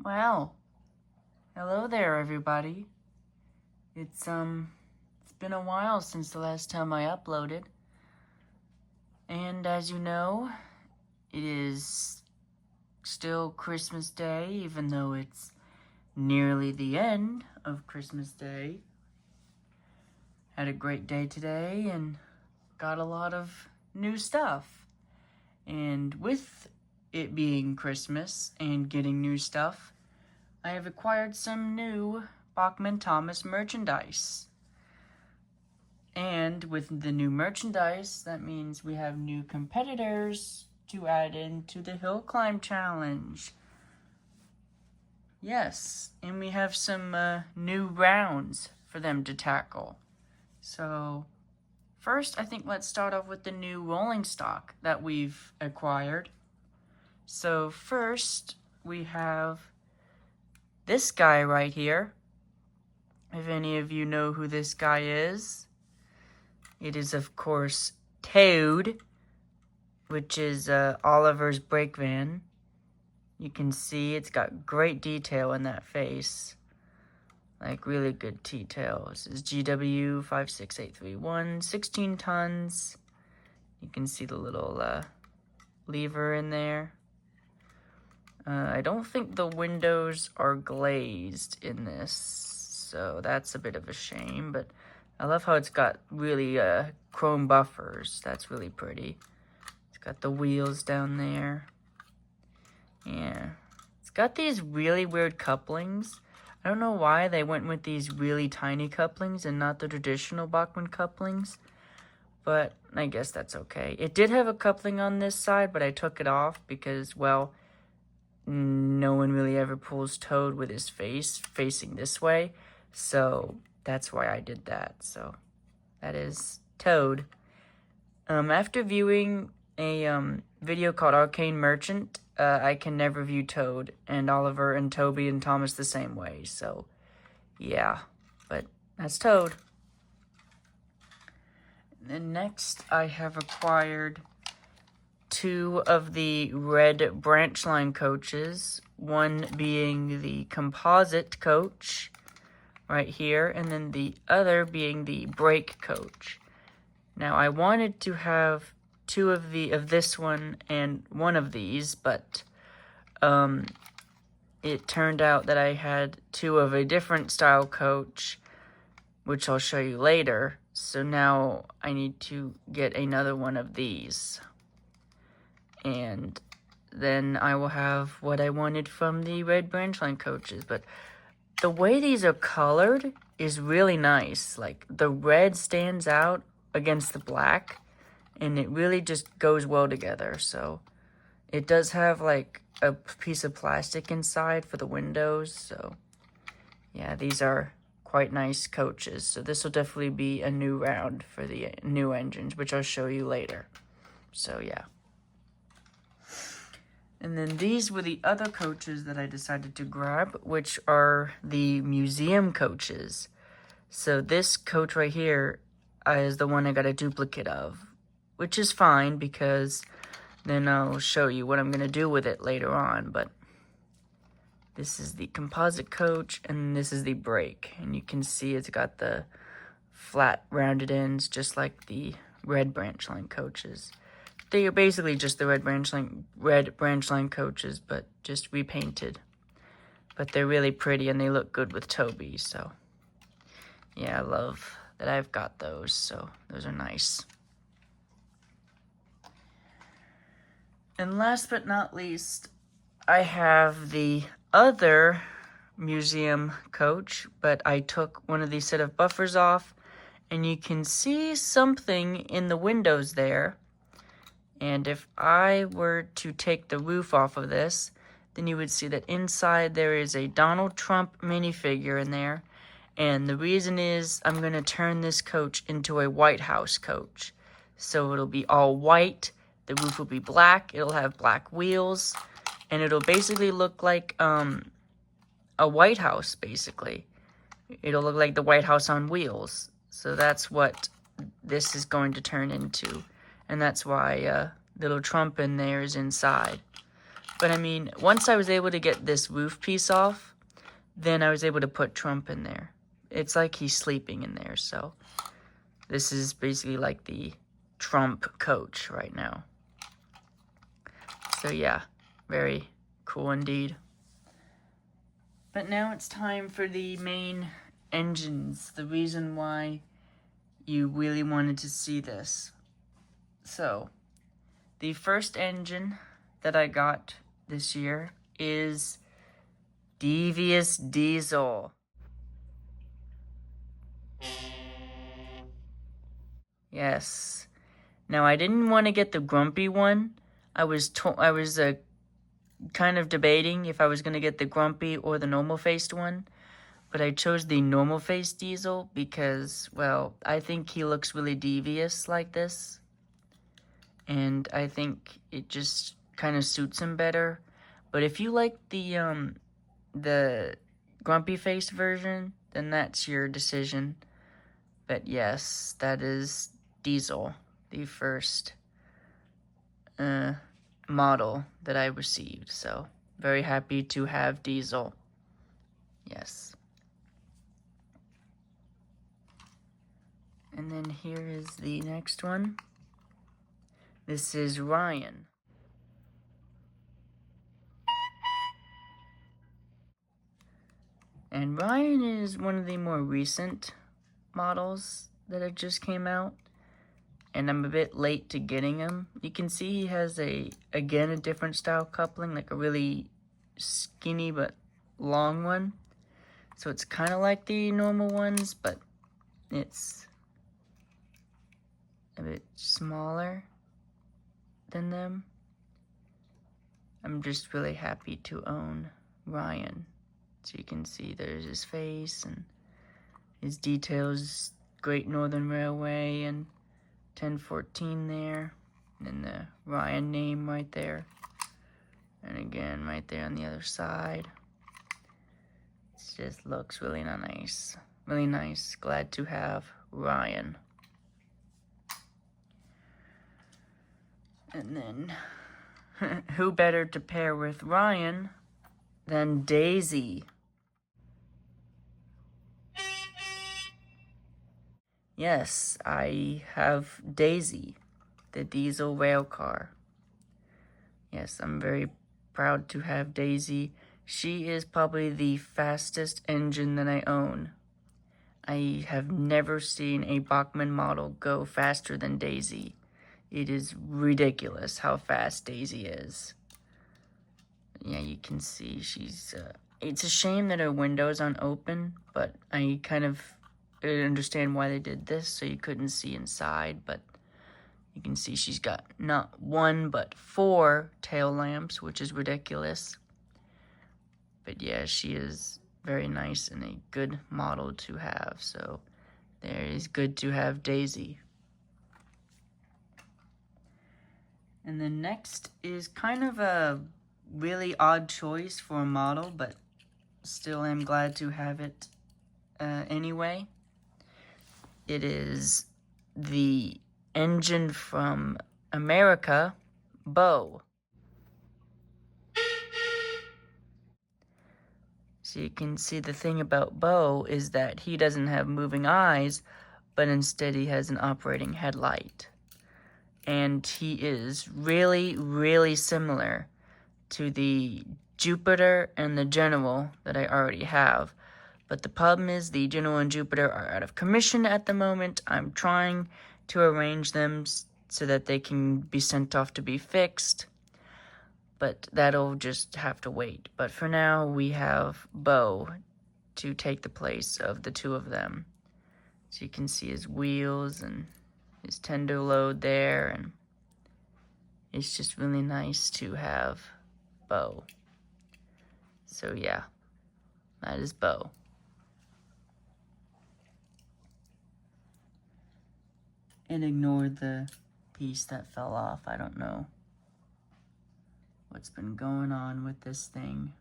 Well, hello there, everybody. It's been a while since the last time I uploaded. And as you know, it is still Christmas Day, even though it's nearly the end of Christmas Day. Had a great day today and got a lot of new stuff. And with it being Christmas and getting new stuff, I have acquired some new Bachman Thomas merchandise. And with the new merchandise, that means we have new competitors to add into the Hill Climb Challenge. Yes, and we have some new rounds for them to tackle. So, first, I think let's start off with the new rolling stock that we've acquired. So, first, we have this guy right here. If any of you know who this guy is, it is, of course, Toad, which is Oliver's brake van. You can see it's got great detail in that face. Like, really good detail. This is GW 56831, 16 tons. You can see the little lever in there. I don't think the windows are glazed in this, so that's a bit of a shame, but I love how it's got really chrome buffers. That's really pretty. It's got the wheels down there. Yeah. It's got these really weird couplings. I don't know why they went with these really tiny couplings and not the traditional Bachman couplings, but I guess that's okay. It did have a coupling on this side, but I took it off because, well, no one really ever pulls Toad with his face facing this way, so that's why I did that. So that is Toad. After viewing a video called Arcane Merchant, I can never view Toad and Oliver and Toby and Thomas the same way. So yeah, but that's Toad. And then next I have acquired two of the red branch line coaches, one being the composite coach right here, and then the other being the brake coach. Now, I wanted to have two of this one and one of these, but it turned out that I had two of a different style coach, which I'll show you later. So now I need to get another one of these. And then I will have what I wanted from the red branch line coaches. But the way these are colored is really nice. Like, the red stands out against the black, and it really just goes well together. So it does have like a piece of plastic inside for the windows. So yeah, these are quite nice coaches. So this will definitely be a new round for the new engines, which I'll show you later. So yeah. And then these were the other coaches that I decided to grab, which are the museum coaches. So this coach right here is the one I got a duplicate of, which is fine because then I'll show you what I'm going to do with it later on. But this is the composite coach, and this is the brake. And you can see it's got the flat rounded ends, just like the red branch line coaches. They are basically just the red branch line coaches, but just repainted. But they're really pretty, and they look good with Toby, so yeah, I love that I've got those, so those are nice. And last but not least, I have the other museum coach, but I took one of these set of buffers off, and you can see something in the windows there. And if I were to take the roof off of this, then you would see that inside there is a Donald Trump minifigure in there. And the reason is I'm going to turn this coach into a White House coach. So it'll be all white, the roof will be black, it'll have black wheels, and it'll basically look like a White House, basically. It'll look like the White House on wheels. So that's what this is going to turn into. And that's why little Trump in there is inside. But I mean, once I was able to get this roof piece off, then I was able to put Trump in there. It's like he's sleeping in there, so this is basically like the Trump coach right now. So yeah, very cool indeed. But now it's time for the main engines, the reason why you really wanted to see this. So, the first engine that I got this year is Devious Diesel. Yes. Now, I didn't want to get the grumpy one. I was kind of debating if I was going to get the grumpy or the normal-faced one. But I chose the normal-faced Diesel because, well, I think he looks really devious like this. And I think it just kind of suits him better. But if you like the grumpy-faced version, then that's your decision. But yes, that is Diesel, the first model that I received. So, very happy to have Diesel. Yes. And then here is the next one. This is Ryan. And Ryan is one of the more recent models that have just came out. And I'm a bit late to getting him. You can see he has again, a different style coupling, like a really skinny but long one. So it's kind of like the normal ones, but it's a bit smaller than them. I'm just really happy to own Ryan. So you can see there's his face and his details, Great Northern Railway and 1014 there. And then the Ryan name right there. And again, right there on the other side. It just looks really nice. Really nice. Glad to have Ryan. And then, who better to pair with Ryan than Daisy? Yes, I have Daisy, the diesel rail car. Yes, I'm very proud to have Daisy. She is probably the fastest engine that I own. I have never seen a Bachmann model go faster than Daisy. It is ridiculous how fast Daisy is. Yeah, you can see she's... it's a shame that her windows aren't open, but I kind of understand why they did this, so you couldn't see inside, but you can see she's got not one, but 4 tail lamps, which is ridiculous. But yeah, she is very nice and a good model to have, so there is good to have Daisy. And then next is kind of a really odd choice for a model, but still am glad to have it anyway. It is the engine from America, Bo. So you can see the thing about Bo is that he doesn't have moving eyes, but instead he has an operating headlight. And he is really, really similar to the Jupiter and the General that I already have. But the problem is the General and Jupiter are out of commission at the moment. I'm trying to arrange them so that they can be sent off to be fixed. But that'll just have to wait. But for now, we have Bo to take the place of the two of them. So you can see his wheels and his tender load there. And it's just really nice to have Bo. So yeah, that is Bo. And ignore the piece that fell off. I don't know what's been going on with this thing.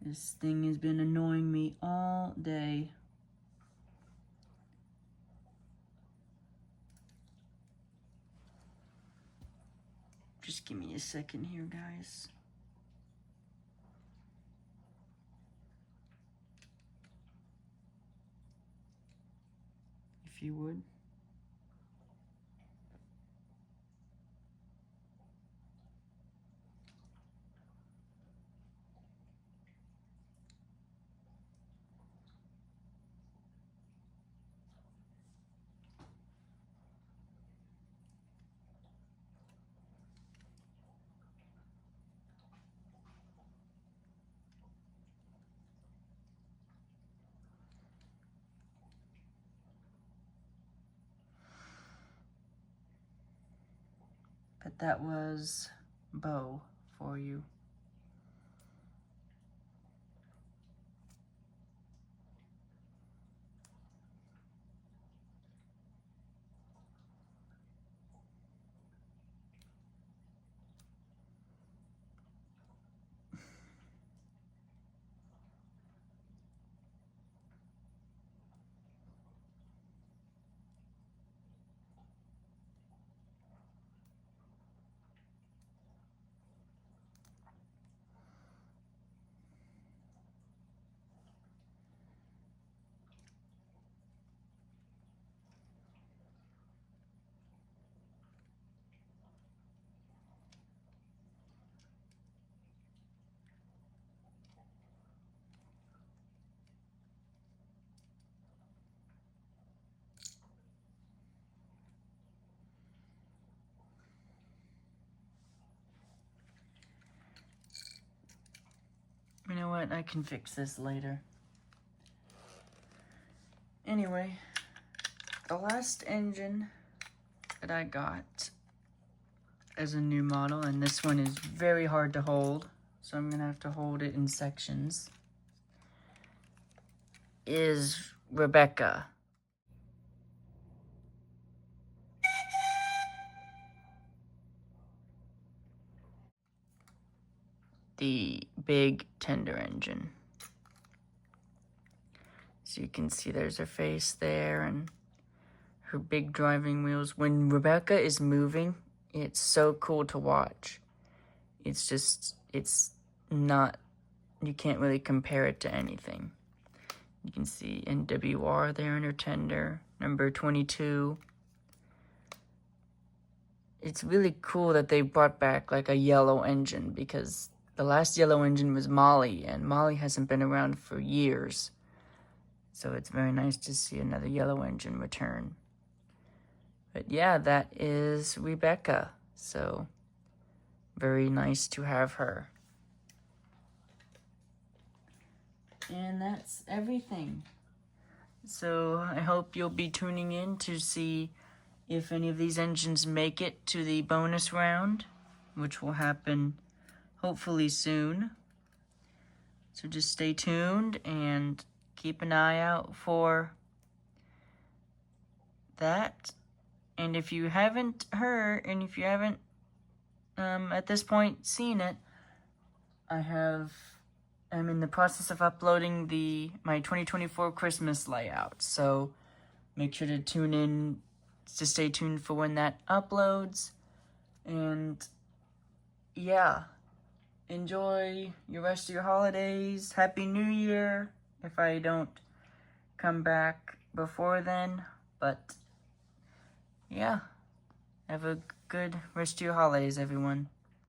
This thing has been annoying me all day. Just give me a second here, guys. If you would. But that was Bo for you. You know what? I can fix this later. Anyway, the last engine that I got as a new model, and this one is very hard to hold, so I'm gonna have to hold it in sections, is Rebecca. The big tender engine. So you can see there's her face there and her big driving wheels. When Rebecca is moving, it's so cool to watch. It's just, it's not, you can't really compare it to anything. You can see NWR there in her tender, number 22. It's really cool that they brought back like a yellow engine, because the last yellow engine was Molly, and Molly hasn't been around for years. So it's very nice to see another yellow engine return. But yeah, that is Rebecca. So very nice to have her. And that's everything. So I hope you'll be tuning in to see if any of these engines make it to the bonus round, which will happen hopefully soon. So just stay tuned and keep an eye out for that. And if you haven't heard, and if you haven't at this point seen it, I'm in the process of uploading my 2024 Christmas layout. So make sure to tune in, to stay tuned for when that uploads. And yeah, enjoy your rest of your holidays. Happy New Year if I don't come back before then. But yeah, have a good rest of your holidays, everyone.